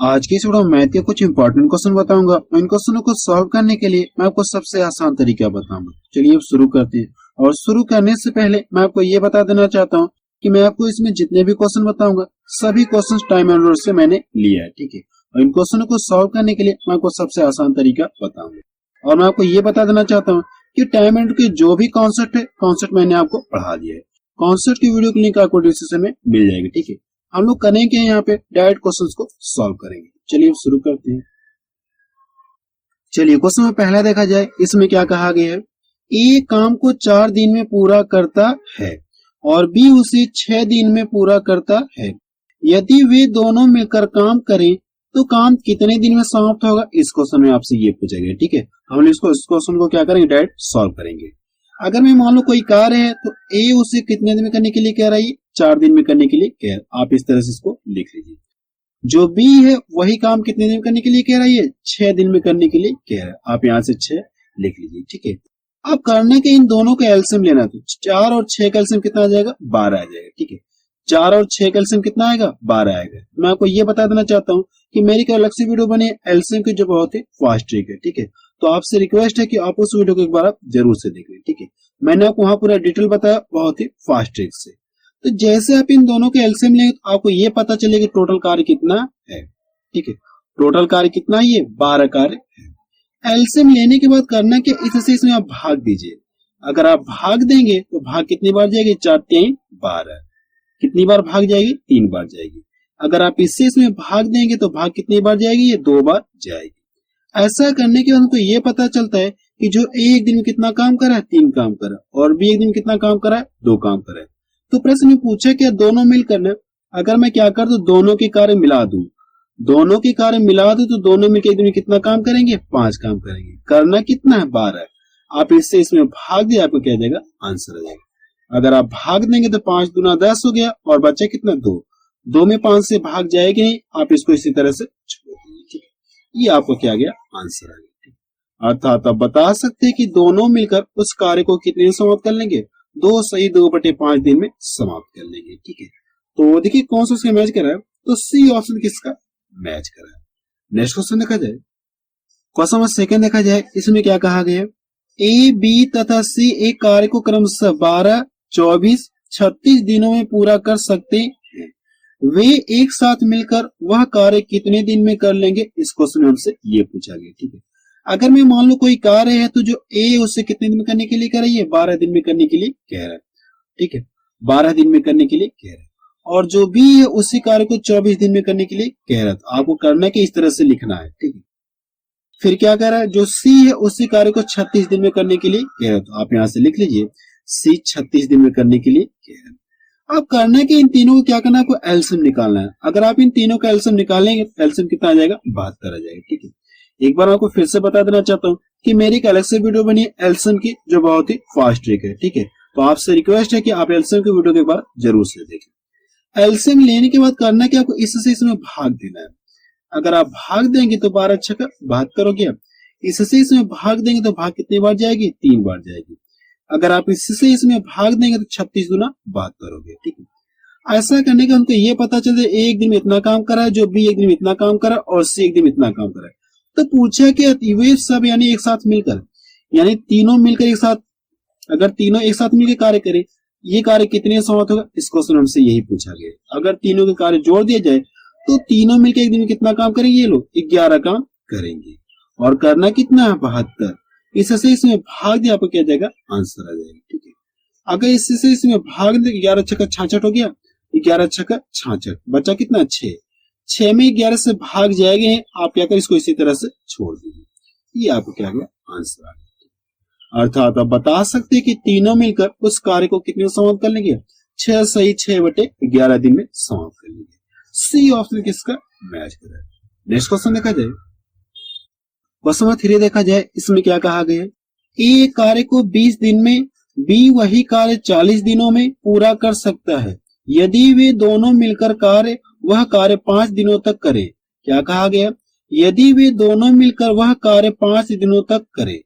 आज की इस वीडियो में मैथ के कुछ इंपॉर्टेंट क्वेश्चन बताऊंगा। इन क्वेश्चनों को सॉल्व करने के लिए मैं आपको सबसे आसान तरीका बताऊंगा। चलिए अब शुरू करते हैं। और शुरू करने से पहले मैं आपको ये बता देना चाहता हूँ कि मैं आपको इसमें जितने भी क्वेश्चन बताऊंगा सभी क्वेश्चन टाइम एंड रोड से मैंने लिया है, ठीक है। और इन क्वेश्चनों को सॉल्व करने के लिए मैं आपको सबसे आसान तरीका बताऊंगा। और मैं आपको ये बता देना चाहता हूँ कि टाइम एंड के जो भी कॉन्सेप्ट है, कॉन्सेप्ट मैंने आपको पढ़ा दिया है। कॉन्सेप्ट की वीडियो की लिंक आपको डिस्क्रिप्शन में मिल जाएगी, ठीक है। हम लोग करेंगे यहाँ पे डायरेक्ट क्वेश्चंस को सॉल्व करेंगे। चलिए अब शुरू करते हैं। चलिए क्वेश्चन में पहला देखा जाए, इसमें क्या कहा गया है। ए काम को 4 दिन में पूरा करता है और बी उसे 6 दिन में पूरा करता है। यदि वे दोनों मिलकर काम करें तो काम कितने दिन में समाप्त होगा। इस क्वेश्चन में आपसे ये पूछा गया, ठीक है। हम इस क्वेश्चन को क्या करेंगे, डायरेक्ट सॉल्व करेंगे। अगर मैं मान लो कोई कार्य है तो ए उसे कितने दिन में करने के लिए कह रहा है, 4 दिन में करने के लिए कह रहा है। आप इस तरह से इसको लिख लीजिए। जो बी है वही काम कितने दिन में करने के लिए कह रहा है, 6 दिन में करने के लिए कह रहा है। आप यहाँ से 6 लिख लीजिए, ठीक है। अब करने के इन दोनों का एलसीएम लेना, तो 4 और 6 का एलसीएम कितना आ जाएगा, 12 आ जाएगा, ठीक है। 4 और 6 का एलसीएम कितना आएगा, 12 आएगा। मैं आपको ये बता देना चाहता हूँ कि मेरी कोई अलग से वीडियो बनी है एलसीएम की, जो बहुत ही फास्ट ट्रिक है, ठीक है। तो आपसे रिक्वेस्ट है कि आप उस वीडियो को एक बार आप जरूर से देख लें, ठीक है। मैंने आपको वहां पूरा डिटेल बताया बहुत ही फास्ट ट्रिक से। तो जैसे आप इन दोनों के एलसीएम लेंगे तो आपको ये पता चलेगा टोटल कार्य कितना है, ठीक है। टोटल कार्य कितना है, ये 12 कार्य है। एलसीएम लेने के बाद करना क्या, इसमें आप भाग दीजिए। अगर आप भाग देंगे तो भाग कितनी बार जाएगी, 4 3 12। कितनी बार भाग जाएगी, 3 बार जाएगी। अगर आप इसमें भाग देंगे तो भाग कितनी बार जाएगी, ये 2 बार जाएगी। ऐसा करने के बाद हमको ये पता चलता है कि जो ए एक दिन में कितना काम करा है, 3 काम करा, और बी एक दिन में कितना काम करा है, 2 काम करा है। तो प्रश्न में पूछा क्या, दोनों मिलकर ना, अगर मैं क्या कर दूं, दोनों के कार्य मिला दूं, दोनों के कार्य मिला दूं तो दोनों मिलकर एक दिन में कितना काम करेंगे, 5 काम करेंगे। करना कितना है, 12। आप इससे इसमें भाग दिया, आपको क्या जाएगा, आंसर आ जाएगा। अगर आप भाग देंगे तो 5 दूना 10 हो गया, और बचा कितना, 2। 2 में 5 से भाग जाएगा नहीं, आप इसको इसी तरह से छोड़ दीजिए, ठीक है। ये आपको क्या गया, आंसर आ गया। अर्थात आप बता सकते हैं कि दोनों मिलकर उस कार्य को कितने में समाप्त कर लेंगे, 2 सही 2/5 दिन में समाप्त कर लेंगे, ठीक है। तो देखिए कौन सा उसका मैच कर रहा है, तो सी ऑप्शन किसका मैच कर रहा है। नेक्स्ट क्वेश्चन देखा जाए, क्वेश्चन नंबर सेकंड देखा जाए, इसमें क्या कहा गया है। ए बी तथा सी एक कार्य को क्रमशः 12 24 36 दिनों में पूरा कर सकते हैं। वे एक साथ मिलकर वह कार्य कितने दिन में कर लेंगे। इस क्वेश्चन में हमसे ये पूछा गया, ठीक है। अगर मैं मान लो कोई कार्य है तो जो ए उससे कितने दिन में करने के लिए कह रही है, 12 दिन में करने के लिए कह रहा है, ठीक है। 12 दिन में करने के लिए कह रहा है। और जो बी है उसी कार्य को 24 दिन में करने के लिए कह रहा है। तो आपको करना के इस तरह से लिखना है, ठीक है। फिर क्या कह रहा है, जो सी है उसी कार्य को 36 दिन में करने के लिए कह रहा है। तो आप यहां से लिख लीजिए, सी 36 दिन में करने के लिए कह रहा है। अब करने के इन तीनों को क्या करना है, आपको एलसीएम निकालना है। अगर आप इन तीनों का एलसीएम निकालेंगे, एलसीएम कितना आ जाएगा, 72 आ जाएगा, ठीक है। एक बार आपको फिर से बता देना चाहता हूँ कि मेरी एक अलग से वीडियो बनी है एलसीएम की, जो बहुत ही फास्ट ट्रिक है, ठीक है। तो आपसे रिक्वेस्ट है कि आप एलसीएम की वीडियो के बाद जरूर से देखें। एलसीएम लेने के बाद करना क्या, आपको इससे इसमें भाग देना है। अगर आप भाग देंगे तो 12 6 72 हो गया। इससे इसमें भाग देंगे तो भाग कितनी बार जाएगी, 3 बार जाएगी। अगर आप इससे इसमें भाग देंगे तो 36 दूना 72 हो गया, ठीक है। ऐसा करने का हमको ये पता चलता है ए एक दिन में इतना काम करा है, जो बी एक दिन में इतना काम करा, और सी एक दिन में इतना काम करा है। तो पूछा कि वे सब यानी एक साथ मिलकर, यानी तीनों मिलकर एक साथ, अगर तीनों एक साथ मिलकर कार्य करें, ये कार्य कितने समाप्त होगा। इस क्वेश्चन हमसे यही पूछा गया। अगर तीनों के कार्य जोड़ दिया जाए तो तीनों मिलकर एक दिन में कितना काम करेंगे, ये लोग 11 काम करेंगे। और करना कितना है, 72। इससे इसमें भाग दिया, आपको क्या जाएगा, आंसर आ जाएगा, ठीक है। अगर इससे इसमें भाग दे, 11 6 66 हो गया, 11 6 66, बचा कितना, 6। 6 में 11 से भाग जाएंगे, आप क्या कर इसको इसी तरह से छोड़ दीजिए। ये आपको क्या गया, आंसर आ गया। अर्थात आप बता सकते हैं कि तीनों मिलकर उस कार्य को कितने समाप्त कर लेंगे, 6 सही 6/11 दिन में समाप्त कर लेंगे। सी ऑप्शन किसका मैच कर रहा है। नेक्स्ट क्वेश्चन देखा जाए, क्वेश्चन नंबर 3 देखा जाए, इसमें क्या कहा गया है। ए कार्य को 20 दिन में, बी वही कार्य 40 दिनों में पूरा कर सकता है। यदि वे दोनों मिलकर वह कार्य 5 दिनों तक करे। क्या कहा गया, यदि वे दोनों मिलकर वह कार्य 5 दिनों तक करे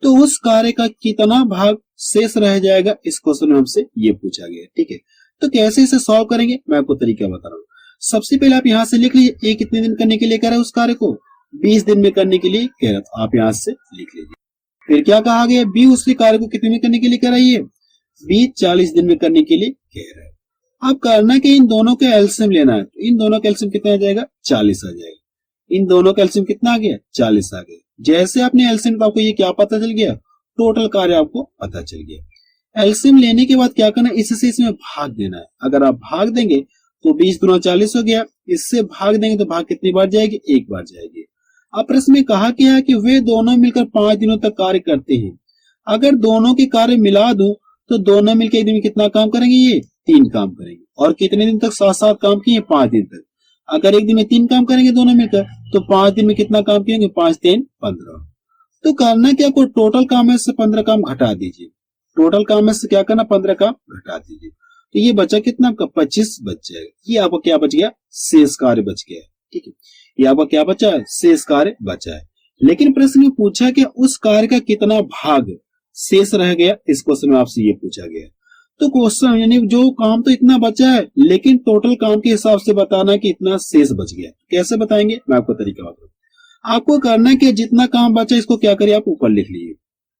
तो उस कार्य का कितना भाग शेष रह जाएगा। इस क्वेश्चन में हमसे ये पूछा गया, ठीक है। तो कैसे इसे सॉल्व करेंगे, मैं आपको तरीका बता रहा हूँ। सबसे पहले आप यहाँ से लिख लीजिए, ए कितने दिन करने के लिए कह रहा है उस कार्य को, 20 दिन में करने के लिए कह रहा है, तो आप यहाँ से लिख लीजिए। फिर क्या कहा गया, बी उसी कार्य को कितने में करने के लिए कह रही है, बी 40 दिन में करने के लिए कह रहा है। अब करना कि इन दोनों के एलसीएम लेना है, तो इन दोनों का एलसीएम कितना आ जाएगा, 40 आ जाएगा। इन दोनों का एलसीएम कितना आ गया, 40 आ गया। जैसे आपने एलसीएम, तो आपको ये क्या पता चल गया, टोटल कार्य आपको पता चल गया। एलसीएम लेने के बाद क्या करना है, इससे इसमें भाग देना है। अगर आप भाग देंगे तो 20 गुना 40 हो गया, इससे भाग देंगे तो भाग कितनी बार जाएगी, एक बार जाएगी। अब प्रश्न में कहा गया है कि वे दोनों मिलकर 5 दिनों तक कार्य करते हैं। अगर दोनों के कार्य मिला दूं तो दोनों मिलकर एक दिन में कितना काम करेंगे, ये 3 काम करेंगे। और कितने दिन तक साथ साथ काम किए, 5 दिन तक। अगर एक दिन में 3 काम करेंगे दोनों मिलकर, तो 5 दिन में कितना काम किएंगे, 5 3 15। तो करना क्या, कोई टोटल काम है से 15 काम घटा दीजिए। टोटल काम में से क्या करना, 15 काम घटा दीजिए। तो ये बचा कितना आपका, 25 बच जाएगा। ये आपका क्या बच गया, शेष कार्य बच गया। ठीक है, ये आपका क्या बचा है, शेष कार्य बचा है। लेकिन प्रश्न में पूछा कि उस कार्य का कितना भाग शेष रह गया, इस क्वेश्चन में आपसे ये पूछा गया। तो क्वेश्चन यानी जो काम तो इतना बचा है, लेकिन टोटल काम के हिसाब से बताना कि इतना शेष बच गया। कैसे बताएंगे, मैं आपको तरीका बताऊं। आपको करना है कि जितना काम बचा इसको क्या करिए, आप ऊपर लिख लीजिए।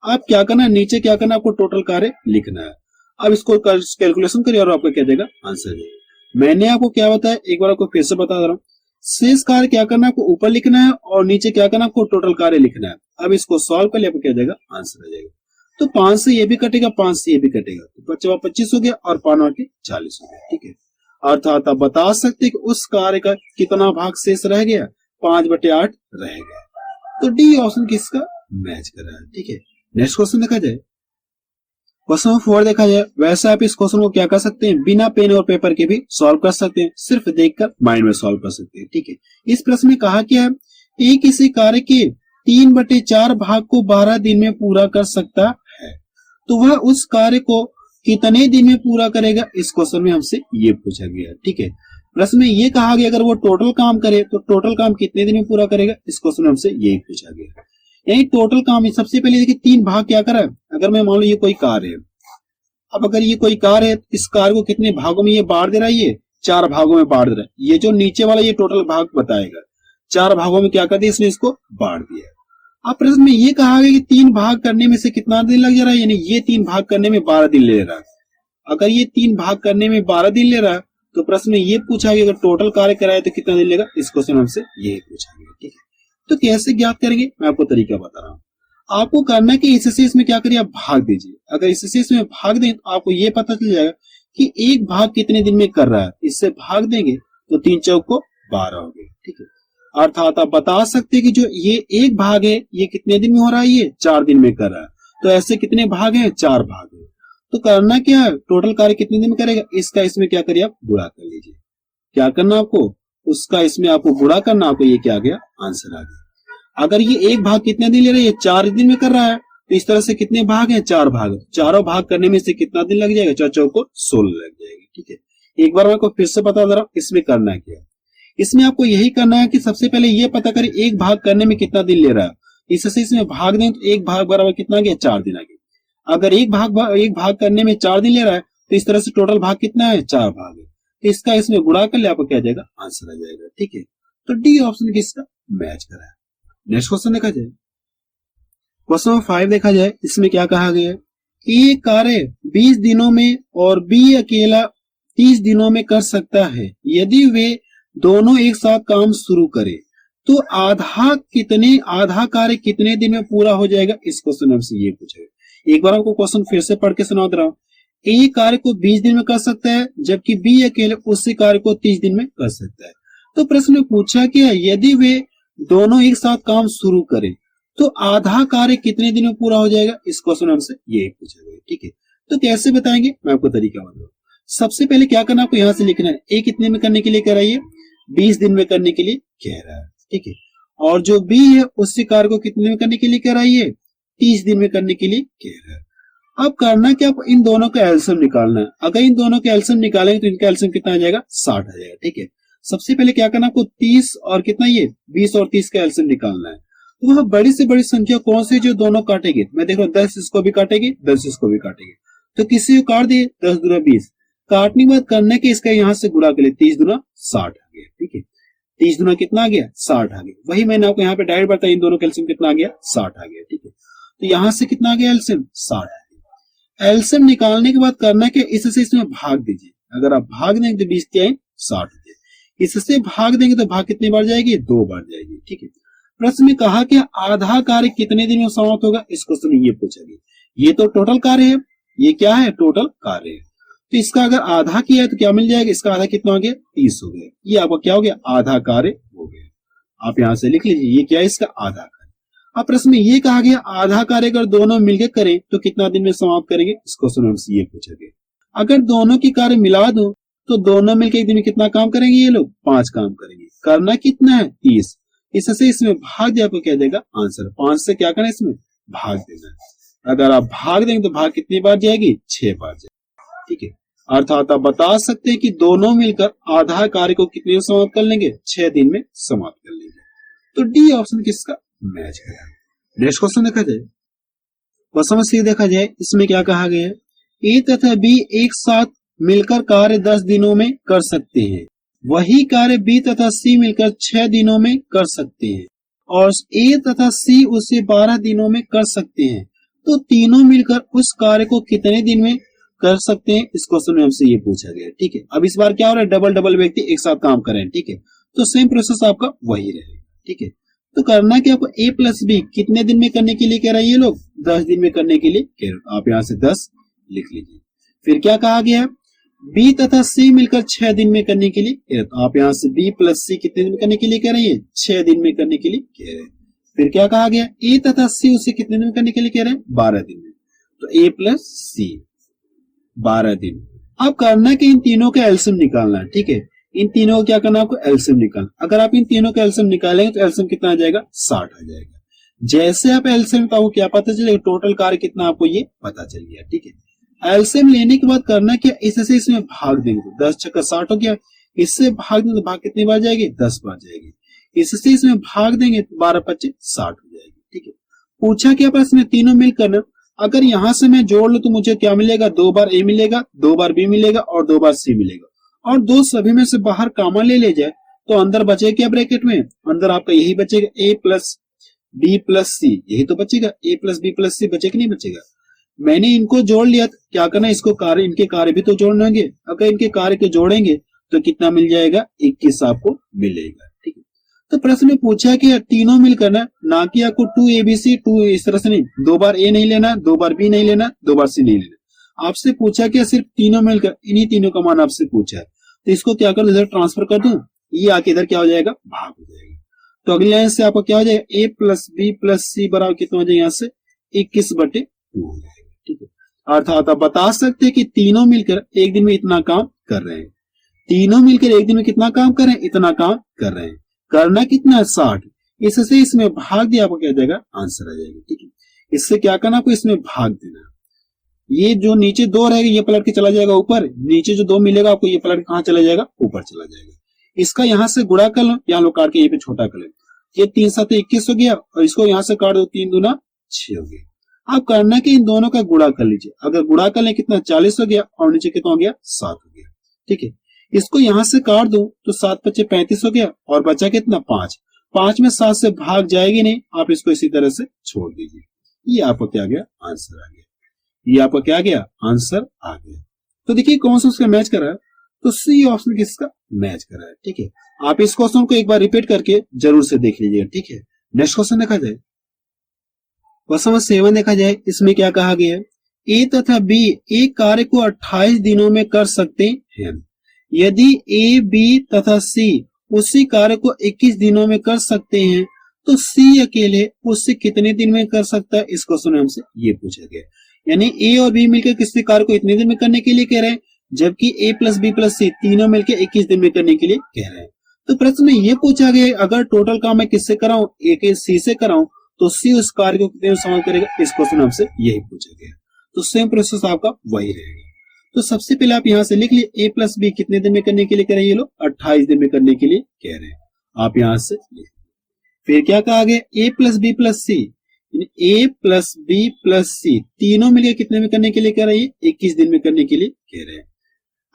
आप क्या करना है, नीचे क्या करना है, आपको टोटल कार्य लिखना है। अब इसको कैलकुलेशन करिए और आपका क्या देगा, आंसर देगा। मैंने आपको क्या बताया, एक बार आपको फिर से बता दे रहा हूँ। शेष कार्य क्या करना है, आपको ऊपर लिखना है और नीचे क्या करना है, आपको टोटल कार्य लिखना है। अब इसको सॉल्व कर लिया, आपको क्या देगा, आंसर आ जाएगा। तो 5 से ये भी कटेगा, 5 से ये भी कटेगा, तो बच्चा 25 हो गया और 5 के 40 हो गया। ठीक है, अर्थात आप बता सकते कि उस कार्य का कितना भाग शेष रह गया, 5/8 रह गया। तो डी ऑप्शन किसका मैच कर रहा है। ठीक है, नेक्स्ट क्वेश्चन देखा जाए, क्वेश्चन नंबर 4 देखा जाए। वैसे आप इस क्वेश्चन को क्या कर सकते हैं, बिना पेन और पेपर के भी सॉल्व कर सकते हैं, सिर्फ देखकर माइंड में सॉल्व कर सकते हैं। ठीक है, इस प्रश्न में कहा क्या है, एक किसी कार्य के 3/4 भाग को 12 दिन में पूरा कर सकता है, तो वह उस कार्य को कितने दिन में पूरा करेगा, इस क्वेश्चन में हमसे ये पूछा गया। ठीक है, प्रश्न में ये कहा गया अगर वो टोटल काम करे तो टोटल काम कितने दिन में पूरा करेगा, इस क्वेश्चन में हमसे यही पूछा गया। यानी टोटल काम, सबसे पहले देखिए 3 भाग क्या करा है। अगर मैं मान लो ये कोई कार है, अब अगर ये कोई कार है, इस कार को कितने भागों में ये बांट दे रहा है, ये 4 भागों में बांट दे रहा है। ये जो नीचे वाला ये टोटल भाग बताएगा, 4 भागों में क्या कर दिया, इसने इसको बांट दिया। अब प्रश्न में ये कहा गया कि 3 भाग करने में से कितना दिन लग जा रहा है, यानी ये 3 भाग करने में 12 दिन ले रहा है। अगर ये 3 भाग करने में 12 दिन ले रहा है, तो प्रश्न में ये पूछा गया अगर टोटल कार्य कराए तो कितना दिन लेगा, इस क्वेश्चन हमसे यही पूछा गया। ठीक है, तो कैसे ज्ञात करेंगे, मैं आपको तरीका बता रहा हूँ। आपको करना है कि इससे इसमें क्या करिए, आप भाग दीजिए। अगर इससे इसमें भाग दें तो आपको ये पता चल जाएगा कि एक भाग कितने दिन में कर रहा है। इससे भाग देंगे तो 3 चौक को 12 हो गए। ठीक है, अर्थात आप बता सकते हैं कि जो ये एक भाग है ये कितने दिन में हो रहा है, ये 4 दिन में कर रहा है। तो ऐसे कितने भाग हैं, 4 भाग है। तो करना क्या है, टोटल कार्य कितने दिन में करेगा, इसका इसमें क्या करिए, आप गुणा कर लीजिए। क्या करना आपको, उसका इसमें आपको गुणा करना, आपको ये क्या आ गया, आंसर आ गया। अगर ये एक भाग कितने दिन ले रहा है, ये 4 दिन में कर रहा है, तो इस तरह से कितने भाग हैं, 4 भाग। चारों भाग करने में से कितना दिन लग जाएगा, 4 चौक को 16 लग जाएगी। ठीक है, एक बार मैं आपको फिर से बता दे रहा हूँ इसमें करना क्या है। इसमें आपको यही करना है कि सबसे पहले ये पता करें एक भाग करने में कितना दिन ले रहा है। इससे इसमें भाग दें तो एक भाग बराबर कितना गया, 4 दिन आ गया। अगर एक भाग करने में 4 दिन ले रहा है, तो इस तरह से टोटल भाग कितना है, 4 भाग है। तो इसका इसमें गुणा कर ले, आपको क्या जाएगा, आंसर आ जाएगा। ठीक है, तो डी ऑप्शन किसका मैच कर रहा है। नेक्स्ट क्वेश्चन देखा जाए, क्वेश्चन नंबर 5 देखा जाए। इसमें क्या कहा गया है, एक कार्य 20 दिनों में और बी अकेला 30 दिनों में कर सकता है। यदि वे दोनों एक साथ काम शुरू करें तो आधा कार्य कितने दिन में पूरा हो जाएगा, इस क्वेश्चन हमसे ये पूछेगा। एक बार आपको क्वेश्चन फिर से पढ़ के सुना दे रहा हूँ। ए कार्य को 20 दिन में कर सकता है, जबकि बी अकेले उसी कार्य को 30 दिन में कर सकता है। तो प्रश्न में पूछा क्या, यदि वे दोनों एक साथ काम शुरू करें तो आधा कार्य कितने दिन में पूरा हो जाएगा, इस क्वेश्चन हमसे ये पूछा गया। ठीक है, तो कैसे बताएंगे, मैं आपको तरीका बताऊं। सबसे पहले क्या करना, आपको यहां से लिखना है ए कितने में करने के लिए कह रहा है, 20 दिन में करने के लिए कह रहा है। ठीक है, और जो बी है उसी कार्य को कितने में करने के लिए कह रहा है, 30 दिन में करने के लिए कह रहा है। अब करना क्या, आपको इन दोनों का एलसीएम निकालना है। अगर इन दोनों का एलसीएम निकालेंगे तो इनका एलसीएम कितना आ जाएगा, 60 आ जाएगा। ठीक है, सबसे पहले क्या करना, आपको 30 और कितना, ये 20 और 30 का एलसीएम निकालना है। तो वह बड़ी से बड़ी संख्या कौन सी जो दोनों काटेगी, मैं देख रहा हूँ 10 इसको भी काटेगी, 10 इसको भी काटेगी। तो किसी को काट दिए, 10 दूना 20, काटने के बाद करने के इसका यहाँ से गुणा कर ले, 30 दूना 60 आ गया। ठीक है, 30 दूना कितना आ गया, 60 आ गया। वही मैंने आपको यहाँ पे डायरेक्ट बताया, इन दोनों का एलसीएम कितना आ गया, 60 आ गया। ठीक है, तो यहाँ से कितना आ गया एलसीएम, 60 आ गया। एलसीएम निकालने के बाद करना क्या, इससे इसमें भाग दीजिए। अगर आप भाग देंगे तो 20 क्या 60 हो जाए, इससे भाग देंगे तो भाग कितनी बार जाएगी, 2 बार जाएगी। ठीक है, प्रश्न में कहा कि आधा कार्य कितने दिन में समाप्त होगा, इस क्वेश्चन में ये पूछा गया। ये तो टोटल कार्य है, ये क्या है, टोटल कार्य है। तो इसका अगर आधा किया है तो क्या मिल जाएगा, इसका आधा कितना हो गया, 30 हो गया। ये आपका क्या हो गया, आधा कार्य हो गया। आप यहां से लिख लीजिए, ये क्या है, इसका आधा कार्य। अब प्रश्न में ये कहा गया आधा कार्य अगर दोनों मिलकर करें तो कितना दिन में समाप्त करेंगे, इस क्वेश्चन हमसे ये पूछा गया। अगर दोनों की कार्य मिला दो तो दोनों मिलकर एक दिन में कितना काम करेंगे, ये लोग 5 काम करेंगे। करना कितना है, 30। इससे इसमें भाग दिया, आपको क्या देगा आंसर। 5 से क्या करना है, इसमें भाग देना है। अगर आप भाग देंगे तो भाग कितनी बार जाएगी, 6 बार जाएगी। ठीक है, अर्थात आप बता सकते हैं कि दोनों मिलकर आधा कार्य को कितने में समाप्त कर लेंगे, 6 दिन में समाप्त कर लेंगे। तो डी ऑप्शन किसका मैच करेगा। नेक्स्ट क्वेश्चन देखा जाए, क्वेश्चन सी देखा जाए, इसमें क्या कहा गया है, ए तथा बी एक साथ मिलकर कार्य 10 दिनों में कर सकते हैं, वही कार्य बी तथा सी मिलकर 6 दिनों में कर सकते हैं, और ए तथा सी उसे 12 दिनों में कर सकते हैं। तो तीनों मिलकर उस कार्य को कितने दिन में कर सकते हैं, इस क्वेश्चन में हमसे ये पूछा गया। ठीक है, अब इस बार क्या हो रहा है, डबल डबल व्यक्ति एक साथ काम कर रहे हैं। ठीक है, तो सेम प्रोसेस आपका वही रहेगा। ठीक है, तो करना क्या, आपको ए प्लस बी कितने दिन में करने के लिए कह रहा है, ये लोग 10 दिन में करने के लिए कह रहे। आप यहाँ से 10 लिख लीजिए। फिर क्या कहा गया है, बी तथा सी मिलकर 6 दिन में करने के लिए कह रहे। तो आप यहाँ से बी प्लस सी कितने दिन में करने के लिए कह रही है, 6 दिन में करने के लिए कह रहे हैं। फिर क्या कहा गया, ए तथा सी उसे कितने दिन में करने के लिए कह रहे हैं, 12 दिन में। तो ए प्लस सी 12 दिन। अब करना है कि इन तीनों का एलसीएम निकालना है। ठीक है, इन तीनों को क्या करना है, आपको एलसीएम निकालना। अगर आप इन तीनों का एलसीएम निकालेंगे तो एलसीएम कितना आ जाएगा, 60 आ जाएगा। जैसे आप एलसीएम का, आपको क्या पता चलेगा, टोटल कार्य कितना आपको ये पता चल गया। ठीक है, एलसीएम लेने के बाद करना क्या, इससे इसमें भाग देंगे तो 10 छक्का 60 हो गया। इससे भाग देंगे तो भाग कितनी बार जाएगी, 10 बार जाएगी। इससे इसमें भाग देंगे तो 12 25 60 हो जाएगी। ठीक है, पूछा क्या प्रश्न में, तीनों मिलकर ना, अगर यहां से मैं जोड़ लू तो मुझे क्या मिलेगा, 2 बार ए मिलेगा, 2 बार बी मिलेगा और 2 बार सी मिलेगा। और 2 सभी में से बाहर कॉमन ले जाए तो अंदर बचेगा क्या, ब्रैकेट में अंदर आपका यही बचेगा, ए प्लस बी प्लस सी, यही तो बचेगा। ए प्लस बी प्लस सी बचेगा नहीं बचेगा। मैंने इनको जोड़ लिया, तो क्या करना है, इसको कार्य, इनके कार्य भी तो जोड़ने होंगे। अगर इनके कार्य के जोड़ेंगे तो कितना मिल जाएगा, 21 आपको मिलेगा। ठीक है, तो प्रश्न में पूछा कि तीनों मिलकर ना कि आपको 2abc 2 इस तरह से नहीं, 2 बार ए नहीं लेना, 2 बार बी नहीं लेना, 2 बार सी नहीं लेना। आपसे पूछा कि सिर्फ तीनों मिलकर, इन्हीं तीनों का मान आपसे पूछा है। तो इसको क्या कर, इधर ट्रांसफर कर दूं, ये आके इधर क्या हो जाएगा, भाग हो जाएगा। तो अगली लाइन से आपको क्या हो जाएगा, ए प्लस बी प्लस सी बराबर कितना हो जाएगा, यहाँ से 21/2 हो जाएगा। ठीक है, अर्थात आप बता सकते हैं कि तीनों मिलकर एक दिन में इतना काम कर रहे हैं। तीनों मिलकर एक दिन में कितना काम कर रहे हैं, इतना काम कर रहे हैं। करना कितना है, 60। इससे इसमें भाग दिया, आपको क्या जाएगा, आंसर आ जाएगा। ठीक है, इससे क्या करना, आपको इसमें भाग देना। ये जो नीचे 2 रहेगा ये पलट के चला जाएगा ऊपर, नीचे जो 2 मिलेगा आपको ये पलट कहां चला जाएगा, ऊपर चला जाएगा। इसका यहां से गुणा कर लो, यहाँ लोग काट के ये पे छोटा कर लो। ये 3 7 21 हो गया, और इसको यहां से काट दो, 3 दूना 6 हो गया। अब करना कि इन दोनों का गुणा कर लीजिए। अगर गुणा कर ले कितना, 40 हो गया, और नीचे कितना हो गया, 7 हो गया। ठीक है, इसको यहां से काट दो तो 7 × 5 = 35 हो गया, और बचा कितना, 5। 5 में 7 से भाग जाएगी नहीं, आप इसको इसी तरह से छोड़ दीजिए। ये आपको क्या गया, आंसर आ गया। ये आपका क्या गया, आंसर आ गया। तो देखिए कौन सा उसका मैच कर रहा है, तो सी ऑप्शन किसका मैच कर रहा है। ठीक है, आप इस क्वेश्चन को एक बार रिपीट करके जरूर से देख लीजिएगा। ठीक है, नेक्स्ट क्वेश्चन देखा जाए, क्वेश्चन 7 देखा जाए, इसमें क्या कहा गया है, ए तथा बी एक कार्य को 28 दिनों में कर सकते हैं। यदि ए बी तथा सी उसी कार्य को 21 दिनों में कर सकते हैं तो सी अकेले उससे कितने दिन में कर सकता है, इस क्वेश्चन में हमसे ये पूछा गया। यानी ए और बी मिलकर किसी कार्य को इतने दिन में करने के लिए कह रहे हैं, जबकि ए प्लस बी प्लस सी तीनों मिलकर 21 दिन में करने के लिए कह रहे हैं। तो प्रश्न में ये पूछा गया, अगर टोटल काम मैं किससे कराऊं, ए के सी से कराऊं, तो सी उस कार्य को कितने में समाप्त करेगा, इस क्वेश्चन हमसे यही पूछा गया। तो सेम प्रोसेस आपका वही रहेगा। तो सबसे पहले आप यहां से लिख लिए, ए प्लस बी कितने दिन में करने के लिए कह रहे हैं, ये लोग 28 दिन में करने के लिए कह रहे हैं। आप यहां से लिख, फिर क्या कहा गया, ए प्लस बी प्लस सी, ए प्लस बी प्लस सी तीनों मिलकर कितने में करने के लिए कह रहे हैं, 21 दिन में करने के लिए कह रहे हैं।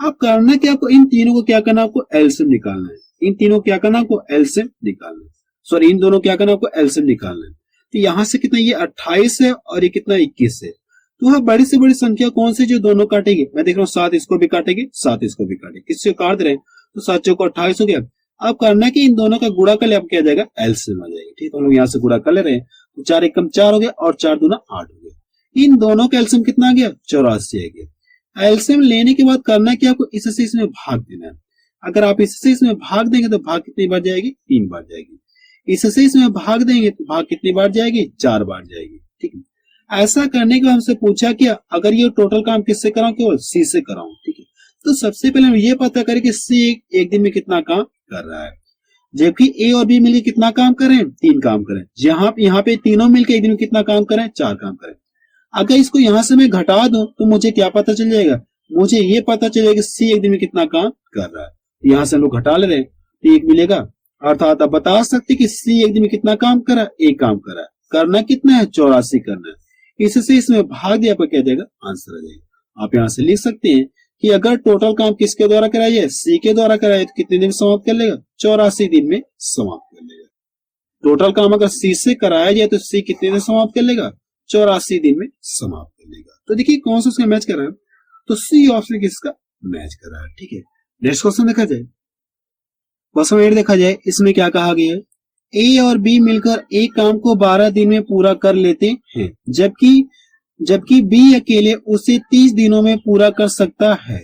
अब करना क्या, आपको इन तीनों को क्या करना, आपको एलसीएम निकालना है। इन तीनों को क्या करना, आपको एलसीएम निकालना है। सॉरी, इन दोनों क्या करना, आपको एलसीएम निकालना है। तो यहां से कितना, ये 28 है और ये कितना 21 है। तो वह बड़ी से बड़ी संख्या कौन सी जो दोनों काटेगी, मैं देख रहा हूँ 7 इसको भी काटेगी, 7 इसको भी काटेगी, किससे काट रहे हैं, तो 7 चौको 28 हो गया। अब करना है कि इन दोनों का गुणा कर ले, अब क्या जाएगा, एलसीएम आ जाएगा। ठीक है, हम लोग यहाँ से गुणा कर ले रहे हैं, तो 4 एकम 4 हो गया और 4 दूना 8 हो गया। इन दोनों का एलसीएम कितना आ गया, 84 आ गया। एलसीएम लेने के बाद करना है कि आपको इससे इसमें भाग देना है। अगर आप इससे इसमें भाग देंगे तो भाग कितनी बार जाएगी, 3 बार जाएगी। इससे इसमें भाग देंगे तो भाग कितनी बार जाएगी, 4 बार जाएगी। ठीक है, ऐसा करने के बाद हमसे पूछा कि अगर ये टोटल काम किससे कराऊं, केवल सी से कराऊं। ठीक है, तो सबसे पहले हम ये पता करें कि सी एक दिन में कितना काम कर रहा है, जबकि ए और बी मिलकर कितना काम करें, 3 काम करें। यहाँ पे तीनों मिलकर एक दिन में कितना काम करें, 4 काम करें। अगर इसको यहां से मैं घटा दूं तो मुझे क्या पता चल जाएगा, मुझे ये पता चलेगा कि सी एक दिन में कितना काम कर रहा है। यहां से हम लोग घटा ले रहे हैं तो एक मिलेगा, अर्थात आप बता सकते कि सी एक दिन में कितना काम कर रहा है, एक काम कर रहा है। करना कितना है, 84 करना है। इससे इसमें भाग दिया, आपको क्या देगा, आंसर आ जाएगा। आप यहां से लिख सकते हैं कि अगर टोटल काम किसके द्वारा कराया जाए, सी के द्वारा कराया तो कितने दिन समाप्त कर लेगा, 84 दिन में समाप्त कर लेगा। टोटल काम अगर सी से कराया जाए तो सी कितने दिन समाप्त कर लेगा, 84 दिन में समाप्त कर लेगा। तो देखिए कौन सा उसका मैच कर रहा है, तो सी ऑप्शन किसका मैच कर रहा है। ठीक है, नेक्स्ट क्वेश्चन देखा जाए, क्वेश्चन 8 देखा जाए, इसमें क्या कहा गया है, ए और बी मिलकर एक काम को 12 दिन में पूरा कर लेते हैं, जबकि बी अकेले उसे 30 दिनों में पूरा कर सकता है।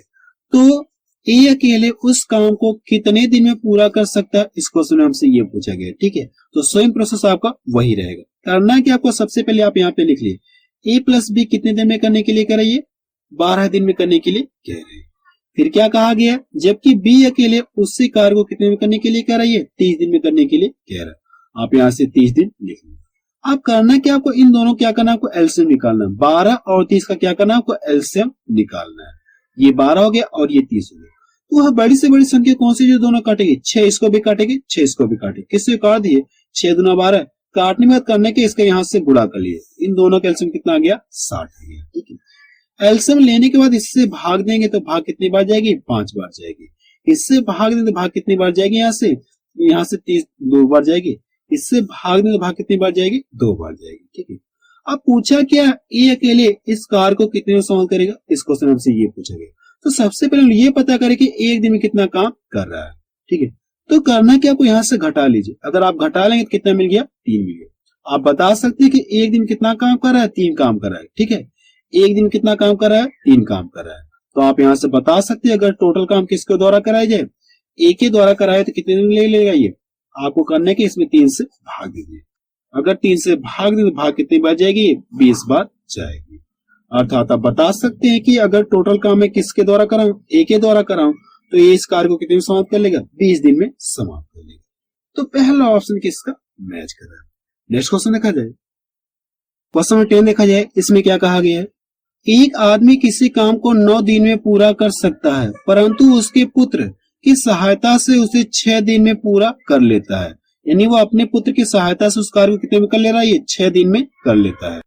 तो ए अकेले उस काम को कितने दिन में पूरा कर सकता है, इस क्वेश्चन में हमसे ये पूछा गया। ठीक है, तो सेम प्रोसेस आपका वही रहेगा। करना है कि आपको सबसे पहले आप यहाँ पे लिख लिए, ए प्लस बी कितने दिन में करने के लिए कह रही है, 12 दिन में करने के लिए कह रहे हैं। फिर क्या कहा गया, जबकि बी अकेले उसी कार्य को कितने में करने के लिए कह रही है, 30 दिन में करने के लिए कह रहा है। आप यहाँ से 30 दिन लिख लो। अब करना क्या, आपको इन दोनों क्या करना है, आपको एलसीएम निकालना है। 12 और 30 का क्या करना है, आपको एलसीएम निकालना है। ये 12 हो गया और ये 30 हो गया। तो वह बड़ी से बड़ी संख्या कौन सी जो दोनों काटेगी, 6 इसको भी काटेगी, 6 इसको भी काटेगी। किससे काट दिए, 6 दूना 12, काटने में करने के इसके यहाँ से गुणा कर लिए। इन दोनों का एलसीएम कितना आ गया, 60 आ गया। ठीक है, एलसीएम लेने के बाद इससे भाग देंगे तो भाग कितनी बार जाएगी, 5 बार जाएगी। इससे भाग देंगे तो भाग कितनी बार जाएगी, यहाँ से 30 2 बार जाएगी। इससे भाग देंगे तो भाग कितनी बार जाएगी, 2 बार जाएगी। ठीक है, अब पूछा क्या, ए अकेले इस कार्य को कितने में समाप्त करेगा, इस क्वेश्चन हमसे ये पूछा गया। तो सबसे पहले ये पता करें कि एक दिन में कितना काम कर रहा है। ठीक है, तो करना क्या, आपको यहाँ से घटा लीजिए। अगर आप घटा लेंगे तो कितना मिल गया, 3 मिल गया। आप बता सकते हैं कि एक दिन कितना काम कर रहा है, 3 काम कर रहा है। ठीक है, एक दिन कितना काम कर रहा है, 3 काम कर रहा है। तो आप यहाँ से बता सकते हैं अगर टोटल काम किसके द्वारा कराया जाए, ए के द्वारा कराए तो कितने दिन ले लेगा, ये आपको करने के इसमें 3 से भाग दीजिए। अगर 3 से भाग दे तो भाग कितनी बार जाएगी, 20 बार जाएगी। अर्थात आप बता सकते हैं कि अगर टोटल काम मैं किसके द्वारा कराऊं, ए के द्वारा कराऊं, तो ये इस कार्य को कितने में समाप्त कर लेगा, 20 दिन में समाप्त कर लेगा। तो पहला ऑप्शन किसका मैच कर रहा है। नेक्स्ट क्वेश्चन देखा जाए, क्वेश्चन 10 देखा जाए, इसमें क्या कहा गया है, एक आदमी किसी काम को 9 दिन में पूरा कर सकता है, परंतु उसके पुत्र की सहायता से उसे 6 दिन में पूरा कर लेता है। यानी वो अपने पुत्र की सहायता से उस कार्य को कितने में कर ले रहा है, ये 6 दिन में कर लेता है।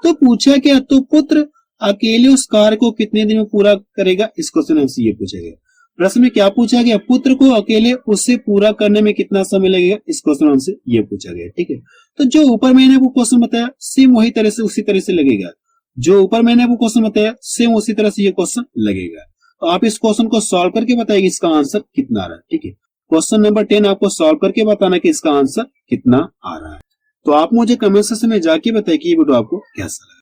तो पूछा क्या, तो पुत्र अकेले उस कार्य को कितने दिन में पूरा करेगा, इस क्वेश्चन हमसे ये पूछा गया। प्रश्न में क्या पूछा गया, पुत्र को अकेले उससे पूरा करने में कितना समय लगेगा, इस क्वेश्चन हमसे ये पूछा गया। ठीक है, तो जो ऊपर मैंने वो क्वेश्चन बताया सेम वही तरह से उसी तरह से लगेगा। जो ऊपर मैंने वो क्वेश्चन बताया सेम उसी तरह से ये क्वेश्चन लगेगा। तो आप इस क्वेश्चन को सॉल्व करके बताइए इसका आंसर कितना आ रहा है। ठीक है, क्वेश्चन नंबर 10 आपको सॉल्व करके बताना कि इसका आंसर कितना आ रहा है। तो आप मुझे कमेंट सेक्शन में जाके बताइए कि ये वीडियो आपको कैसा लगा।